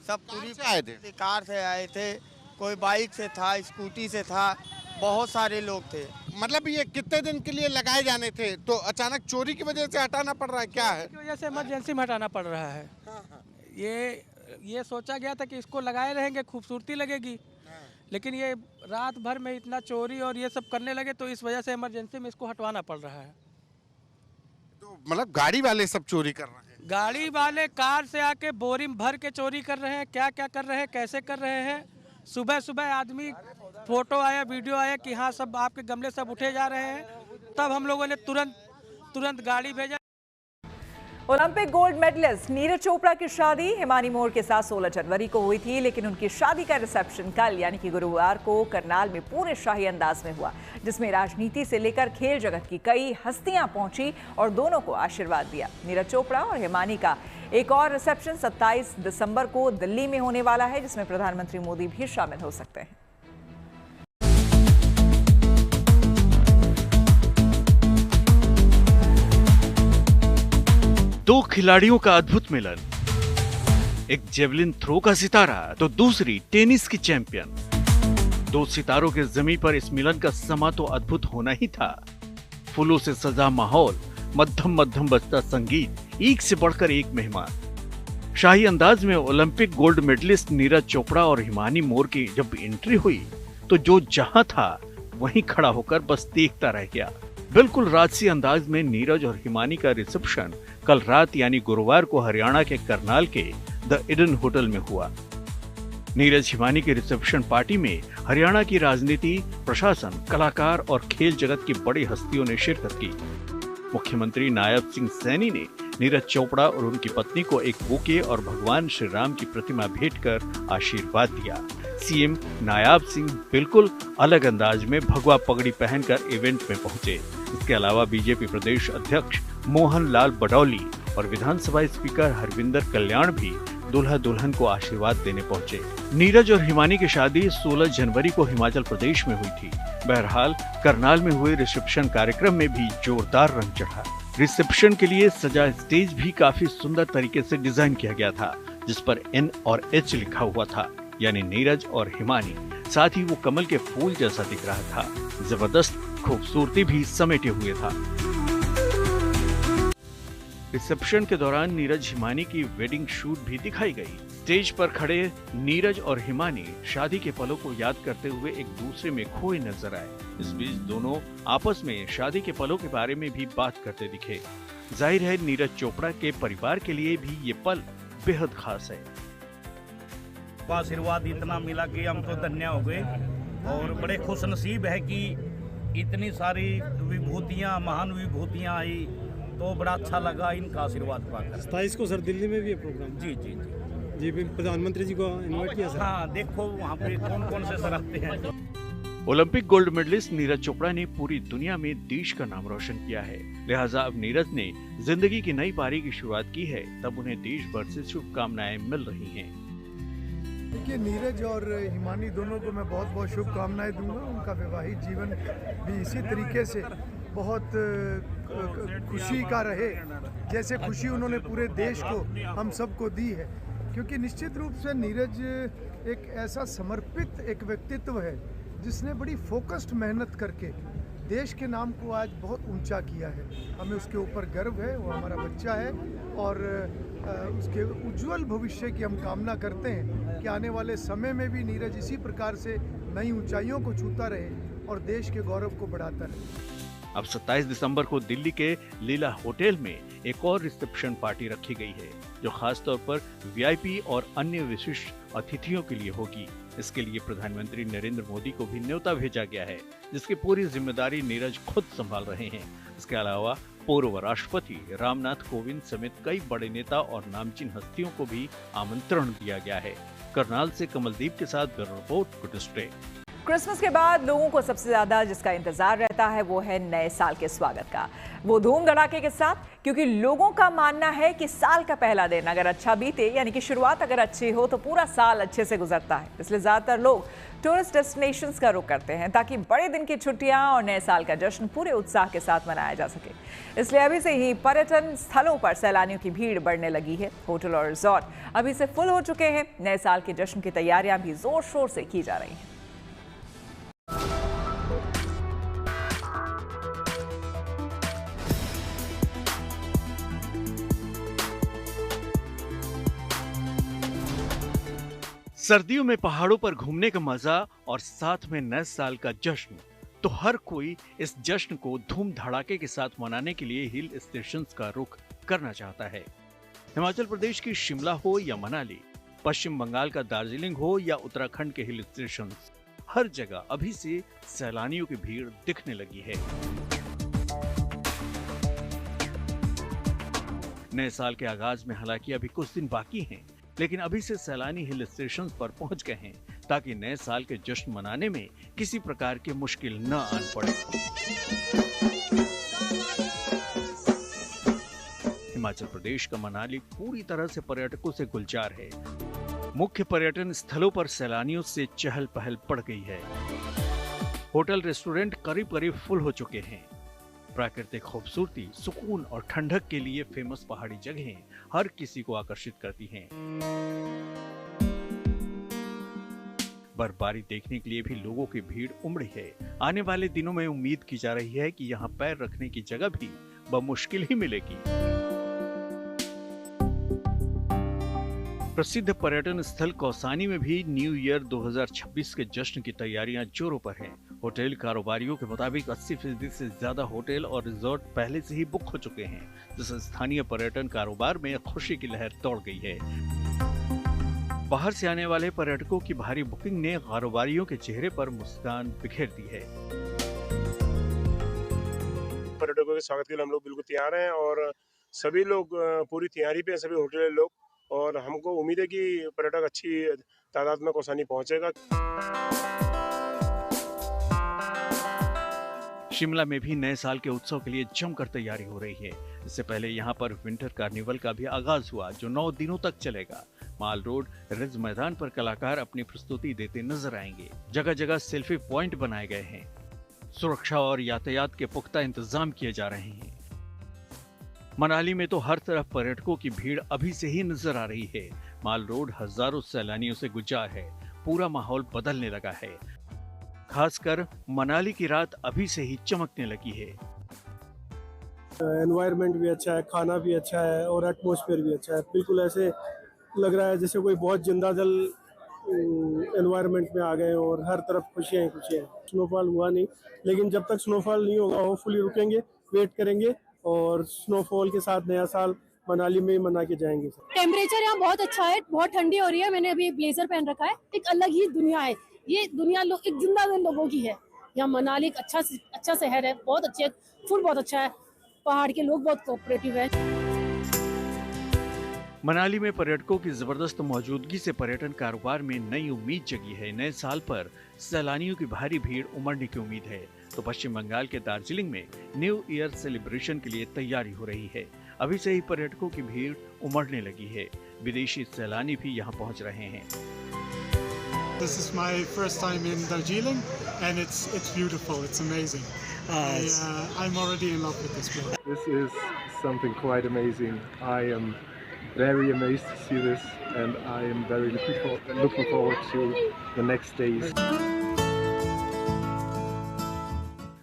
Speaker 15: सब पूरी
Speaker 13: आए थे?
Speaker 15: कार से आए थे, कोई बाइक से था, स्कूटी से था, बहुत सारे लोग थे।
Speaker 13: मतलब ये कितने दिन के लिए लगाए जाने थे, तो अचानक चोरी की वजह से हटाना पड़ रहा है, क्या है?
Speaker 14: की वजह से इमरजेंसी में हटाना पड़ रहा है। ये सोचा गया था कि इसको लगाए रहेंगे, खूबसूरती लगेगी, लेकिन ये रात भर में इतना चोरी और ये सब करने लगे, तो इस वजह से इमरजेंसी में इसको हटवाना पड़ रहा है।
Speaker 13: तो मतलब गाड़ी वाले सब चोरी कर रहे हैं?
Speaker 14: गाड़ी वाले कार से आके बोरी में भर के चोरी कर रहे हैं। क्या क्या कर रहे हैं, कैसे कर रहे हैं? सुबह सुबह आदमी फोटो आया, वीडियो आया कि हाँ सब आपके गमले सब उठे जा रहे हैं, तब हम लोगों ने तुरंत गाड़ी भेजा।
Speaker 1: Olympic gold medallist Neeraj Chopra की शादी हिमानी मोर के साथ 16 जनवरी को हुई थी, लेकिन उनकी शादी का रिसेप्शन कल यानी कि गुरुवार को करनाल में पूरे शाही अंदाज में हुआ, जिसमें राजनीति से लेकर खेल जगत की कई हस्तियां पहुंची और दोनों को आशीर्वाद दिया। नीरज चोपड़ा और हिमानी का एक और रिसेप्शन 27 दिसंबर को दिल्ली में होने वाला है, जिसमें प्रधानमंत्री मोदी भी शामिल हो सकते हैं।
Speaker 16: दो खिलाड़ियों का अद्भुत मिलन, एक जेवलिन थ्रो का सितारा तो दूसरी टेनिस की चैंपियन। दो सितारों के जमीन पर इस मिलन का समा तो अद्भुत होना ही था। फूलों से सजा माहौल, मध्यम मध्यम बजता संगीत, एक से बढ़कर एक मेहमान। शाही अंदाज में Olympic gold medallist Neeraj Chopra और हिमानी मोर की जब एंट्री हुई तो जो जहां था वहीं खड़ा होकर बस देखता रह गया। बिल्कुल राजसी अंदाज में नीरज और हिमानी का रिसेप्शन कल रात यानी गुरुवार को हरियाणा के करनाल के द ईडन होटल में हुआ। नीरज हिमानी के रिसेप्शन पार्टी में हरियाणा की राजनीति, प्रशासन, कलाकार और खेल जगत की बड़ी हस्तियों ने शिरकत की। मुख्यमंत्री नायब सिंह सैनी ने नीरज चोपड़ा और उनकी पत्नी को एक बुके और भगवान श्री राम की प्रतिमा भेंट कर आशीर्वाद दिया। सीएम नायब सिंह बिल्कुल अलग अंदाज में भगवा पगड़ी पहनकर इवेंट में पहुंचे। इसके अलावा बीजेपी प्रदेश अध्यक्ष मोहन लाल बडौली और विधानसभा स्पीकर हरविंदर कल्याण भी दूल्हा दुल्हन को आशीर्वाद देने पहुंचे। नीरज और हिमानी की शादी 16 जनवरी को हिमाचल प्रदेश में हुई थी। बहरहाल करनाल में हुए रिसेप्शन कार्यक्रम में भी जोरदार रंग चढ़ा। रिसेप्शन के लिए सजा स्टेज भी काफी सुंदर तरीके से डिजाइन किया गया था, जिस पर N और H लिखा हुआ था, यानी नीरज और हिमानी। साथ ही वो कमल के फूल जैसा दिख रहा था। जबरदस्त खूबसूरती भी समेटे हुए था। रिसेप्शन के दौरान नीरज हिमानी की वेडिंग शूट भी दिखाई गई। स्टेज पर खड़े नीरज और हिमानी शादी के पलों को याद करते हुए एक दूसरे में खोए नजर आए। इस बीच दोनों आपस में शादी के पलों के बारे में भी बात करते दिखे। जाहिर है नीरज चोपड़ा के परिवार के लिए भी ये पल बेहद खास है।
Speaker 17: आशीर्वाद इतना मिला कि हम तो धन्य हो गए और बड़े खुश नसीब है कि इतनी सारी विभूतियाँ, महान विभूतियाँ आई, तो बड़ा अच्छा लगा इनका आशीर्वाद पाकर।
Speaker 18: 27 को सर दिल्ली में भी है प्रोग्राम?
Speaker 17: जी जी
Speaker 18: जी प्रधानमंत्री जी को इनवाइट किया सर?
Speaker 17: हाँ, देखो वहाँ पे कौन कौन से सर आते हैं।
Speaker 16: Olympic gold medallist Neeraj Chopra ने पूरी दुनिया में देश का नाम रोशन किया है, लिहाजा अब नीरज ने जिंदगी की नई पारी की शुरुआत की है, तब उन्हें देश भर से शुभकामनाएं मिल रही हैं।
Speaker 19: देखिए, नीरज और हिमानी दोनों को मैं बहुत बहुत शुभकामनाएं दूंगा। उनका वैवाहिक जीवन भी इसी तरीके से बहुत खुशी का रहे, जैसे खुशी उन्होंने पूरे देश को, हम सबको दी है। क्योंकि निश्चित रूप से नीरज एक ऐसा समर्पित एक व्यक्तित्व है जिसने बड़ी फोकस्ड मेहनत करके देश के नाम को आज बहुत ऊंचा किया है। हमें उसके ऊपर गर्व है, वो हमारा बच्चा है और उसके उज्जवल भविष्य की हम कामना करते हैं कि आने वाले समय में भी नीरज इसी प्रकार से नई ऊंचाइयों को छूता रहे और देश के गौरव को बढ़ाता रहे।
Speaker 16: अब 27 दिसंबर को दिल्ली के लीला होटल में एक और रिसेप्शन पार्टी रखी गई है, जो खास तौर पर वीआईपी और अन्य विशिष्ट अतिथियों के लिए होगी। इसके लिए प्रधानमंत्री नरेंद्र मोदी को भी न्योता भेजा गया है, जिसकी पूरी जिम्मेदारी नीरज खुद संभाल रहे हैं। इसके अलावा पूर्व राष्ट्रपति रामनाथ कोविंद समेत कई बड़े नेता और नामचीन हस्तियों को भी आमंत्रण दिया गया है। करनाल से कमलदीप के साथ bureau report, good stay.
Speaker 1: Christmas के बाद लोगों को सबसे ज्यादा जिसका इंतजार रहता है वो है नए साल के स्वागत का, वो धूम धड़ाके के साथ, क्योंकि लोगों का मानना है कि साल का पहला दिन अगर अच्छा बीते, यानी कि शुरुआत अगर अच्छी हो तो पूरा साल अच्छे से गुजरता है। इसलिए ज्यादातर लोग टूरिस्ट डेस्टिनेशंस का रुख करते हैं ताकि बड़े दिन की छुट्टियां और नए साल का जश्न पूरे उत्साह के साथ मनाया जा सके। इसलिए अभी से ही पर्यटन स्थलों पर सैलानियों की भीड़ बढ़ने लगी है। होटल और रिजॉर्ट अभी से फुल हो चुके हैं। नए साल के जश्न की तैयारियां भी जोर शोर से की जा रही हैं।
Speaker 16: सर्दियों में पहाड़ों पर घूमने का मजा और साथ में नए साल का जश्न, तो हर कोई इस जश्न को धूम धड़ाके के साथ मनाने के लिए हिल स्टेशंस का रुख करना चाहता है। हिमाचल प्रदेश की शिमला हो या मनाली, पश्चिम बंगाल का दार्जिलिंग हो या उत्तराखंड के हिल स्टेशंस, हर जगह अभी से सैलानियों की भीड़ दिखने लगी है। नए साल के आगाज में हालांकि अभी कुछ दिन बाकी हैं, लेकिन अभी से सैलानी हिल स्टेशन पर पहुंच गए हैं ताकि नए साल के जश्न मनाने में किसी प्रकार की मुश्किल न आन पड़े। हिमाचल प्रदेश का मनाली पूरी तरह से पर्यटकों से गुलजार है। मुख्य पर्यटन स्थलों पर सैलानियों से चहल पहल बढ़ गई है। होटल रेस्टोरेंट करीब करीब फुल हो चुके हैं। प्राकृतिक खूबसूरती, सुकून और ठंडक के लिए फेमस पहाड़ी जगहें हर किसी को आकर्षित करती हैं। बर्फबारी देखने के लिए भी लोगों की भीड़ उमड़ी है। आने वाले दिनों में उम्मीद की जा रही है कि यहाँ पैर रखने की जगह भी बमुश्किल ही मिलेगी। प्रसिद्ध पर्यटन स्थल कौसानी में भी न्यू ईयर 2026 के जश्न की तैयारियां जोरों पर हैं। होटल कारोबारियों के मुताबिक 80% से ज्यादा होटल और रिजॉर्ट पहले से ही बुक हो चुके हैं, जिससे स्थानीय पर्यटन कारोबार में खुशी की लहर दौड़ गई है। बाहर से आने वाले पर्यटकों की भारी बुकिंग ने कारोबारियों के चेहरे पर मुस्कान बिखेर दी है।
Speaker 20: पर्यटकों के स्वागत के लिए हम लोग बिल्कुल तैयार हैं और सभी लोग पूरी तैयारी पे हैं, सभी होटल लोग, और हमको उम्मीद है कि पर्यटक अच्छी तादाद में कौसानी पहुंचेगा।
Speaker 16: शिमला में भी नए साल के उत्सव के लिए जमकर तैयारी हो रही है। इससे पहले यहां पर विंटर कार्निवल का भी आगाज हुआ, जो 9 दिनों तक चलेगा। माल रोड रिज मैदान पर कलाकार अपनी प्रस्तुति देते नजर आएंगे। जगह जगह सेल्फी पॉइंट बनाए गए हैं। सुरक्षा और यातायात के पुख्ता इंतजाम किए जा रहे हैं। मनाली में तो हर तरफ पर्यटकों की भीड़ अभी से ही नजर आ रही है। माल रोड हजारों सैलानियों से गुलजार है। पूरा माहौल बदलने लगा है। खासकर मनाली की रात अभी से ही चमकने लगी है।
Speaker 21: एनवायरनमेंट भी अच्छा है, खाना भी अच्छा है और एटमॉस्फेयर भी अच्छा है। बिल्कुल ऐसे लग रहा है जैसे कोई बहुत जिंदा जल एनवायरनमेंट में आ गए और हर तरफ खुशियाँ ही खुशियाँ। स्नोफॉल हुआ नहीं, लेकिन जब तक स्नोफॉल नहीं होगा होपफुली रुकेंगे, वेट करेंगे और स्नोफॉल के साथ नया साल मनाली में ही मना के जाएंगे।
Speaker 22: टेम्परेचर यहाँ बहुत अच्छा है, बहुत ठंडी हो रही है। मैंने अभी ब्लेजर पहन रखा है। एक अलग ही दुनिया है ये। दुनिया एक जिंदा लोगों की है। यहाँ मनाली एक अच्छा शहर है, बहुत अच्छे, फूड बहुत अच्छा है, पहाड़ के लोग बहुत कोऑपरेटिव है।
Speaker 16: मनाली में पर्यटकों की जबरदस्त मौजूदगी से पर्यटन कारोबार में नई उम्मीद जगी है। नए साल पर सैलानियों की भारी भीड़ उमड़ने की उम्मीद है। तो पश्चिम बंगाल के दार्जिलिंग में न्यू ईयर सेलिब्रेशन के लिए तैयारी हो रही है। अभी से ही पर्यटकों की भीड़ उमड़ने लगी है। विदेशी सैलानी भी यहाँ पहुँच रहे हैं।
Speaker 23: This is my first time in Darjeeling and it's beautiful, it's amazing. I'm already in love with this place.
Speaker 24: This is something quite amazing. I am very amazed to see this and I am very looking forward to the next days.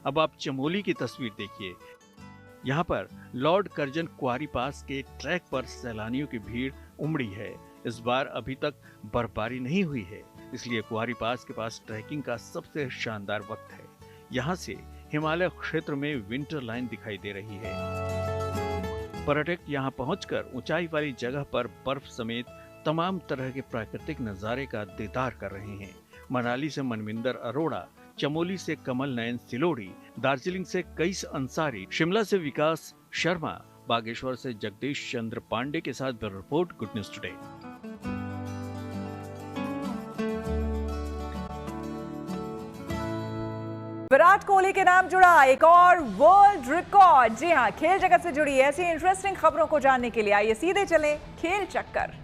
Speaker 16: अब आप चमोली की तस्वीर देखिए। यहाँ पर Lord Curzon क्वारी पास के track पर सैलानियों की भीड़ उमड़ी है। इस बार अभी तक बर्फबारी नहीं हुई है, इसलिए क्वारी पास के पास ट्रैकिंग का सबसे शानदार वक्त है। यहाँ से हिमालय क्षेत्र में विंटर लाइन दिखाई दे रही है। पर्यटक यहाँ पहुंचकर ऊंचाई वाली जगह पर बर्फ समेत तमाम तरह के प्राकृतिक नजारे का दीदार कर रहे हैं। मनाली से मनविंदर अरोड़ा, चमोली से कमल नयन सिलोड़ी, दार्जिलिंग से कईस अंसारी, शिमला से विकास शर्मा, बागेश्वर से जगदीश चंद्र पांडे के साथ bureau report, good news today.
Speaker 1: Virat Kohli के नाम जुड़ा एक और वर्ल्ड रिकॉर्ड। जी हां, खेल जगत से जुड़ी ऐसी इंटरेस्टिंग खबरों को जानने के लिए आइए सीधे चलें खेल चक्कर।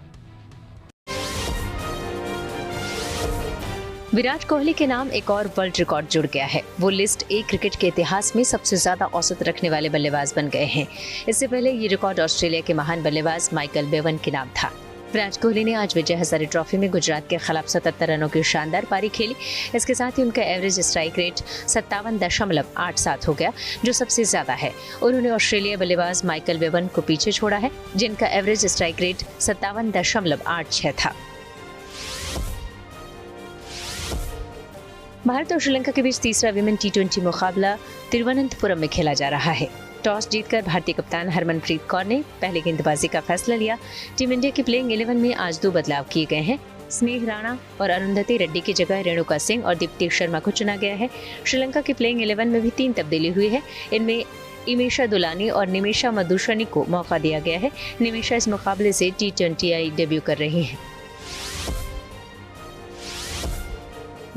Speaker 2: विराट कोहली के नाम एक और वर्ल्ड रिकॉर्ड जुड़ गया है। वो लिस्ट क्रिकेट के इतिहास में सबसे ज्यादा औसत रखने वाले बल्लेबाज बन गए हैं। इससे पहले ये रिकॉर्ड ऑस्ट्रेलिया के महान बल्लेबाज माइकल बेवन के नाम था। विराट कोहली ने आज विजय हजारे ट्रॉफी में गुजरात के खिलाफ 77 रनों की शानदार पारी खेली। इसके साथ ही उनका एवरेज स्ट्राइक रेट 57.87 हो गया, जो सबसे ज्यादा है। उन्होंने ऑस्ट्रेलिया बल्लेबाज माइकल बेवन को पीछे छोड़ा है, जिनका एवरेज स्ट्राइक रेट 57.86 था। भारत और श्रीलंका के बीच तीसरा विमेन T20 मुकाबला तिरुवनंतपुरम में खेला जा रहा है। टॉस जीतकर भारतीय कप्तान हरमनप्रीत कौर ने पहले गेंदबाजी का फैसला लिया। टीम इंडिया की प्लेइंग 11 में आज 2 बदलाव किए गए हैं। स्नेह राणा और अरुंधति रेड्डी की जगह रेणुका सिंह और दीप्ति शर्मा को चुना गया है। श्रीलंका की प्लेइंग 11 में भी 3 तब्दीली हुई है। इनमें इमेशा दुलानी और निमिषा मधुशनी को मौका दिया गया है। निमिषा इस मुकाबले से T20I डेब्यू कर रही हैं।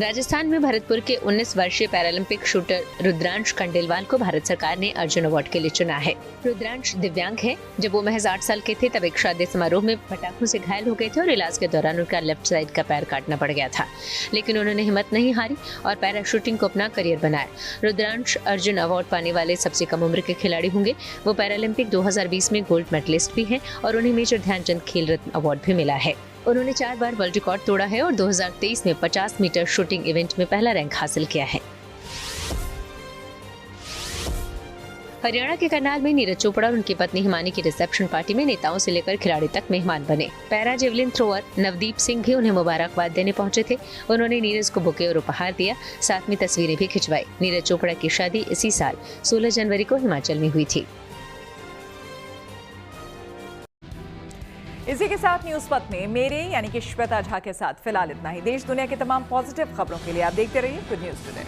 Speaker 2: राजस्थान में भरतपुर के 19 वर्षीय पैरालंपिक शूटर रुद्रांश खंडेलवाल को भारत सरकार ने अर्जुन अवार्ड के लिए चुना है। रुद्रांश दिव्यांग है। जब वो महज 8 साल के थे तब एक शादी समारोह में पटाखों से घायल हो गए थे और इलाज के दौरान उनका लेफ्ट साइड का पैर काटना पड़ गया था, लेकिन उन्होंने हिम्मत नहीं हारी और पैरा शूटिंग को अपना करियर बनाया। रुद्रांश अर्जुन अवार्ड पाने वाले सबसे कम उम्र के खिलाड़ी होंगे। वो पैरालंपिक 2020 में गोल्ड मेडलिस्ट भी हैं और उन्हें मेजर ध्यानचंद खेल रत्न अवार्ड भी मिला है। उन्होंने 4 बार वर्ल्ड रिकॉर्ड तोड़ा है और 2023 में 50 मीटर शूटिंग इवेंट में पहला रैंक हासिल किया है। हरियाणा के करनाल में नीरज चोपड़ा और उनकी पत्नी हिमानी की रिसेप्शन पार्टी में नेताओं से लेकर खिलाड़ी तक मेहमान बने। Para javelin thrower Navdeep Singh भी उन्हें मुबारकबाद देने पहुंचे थे। उन्होंने नीरज को बुके और उपहार दिया, साथ में तस्वीरें भी खिंचवाई। नीरज चोपड़ा की शादी इसी साल 16 जनवरी को हिमाचल में हुई थी।
Speaker 1: इसी के साथ न्यूज पथ में मेरे यानी कि श्वेता झा के साथ फिलहाल इतना ही। देश दुनिया की तमाम पॉजिटिव खबरों के लिए आप देखते रहिए गुड न्यूज टुडे।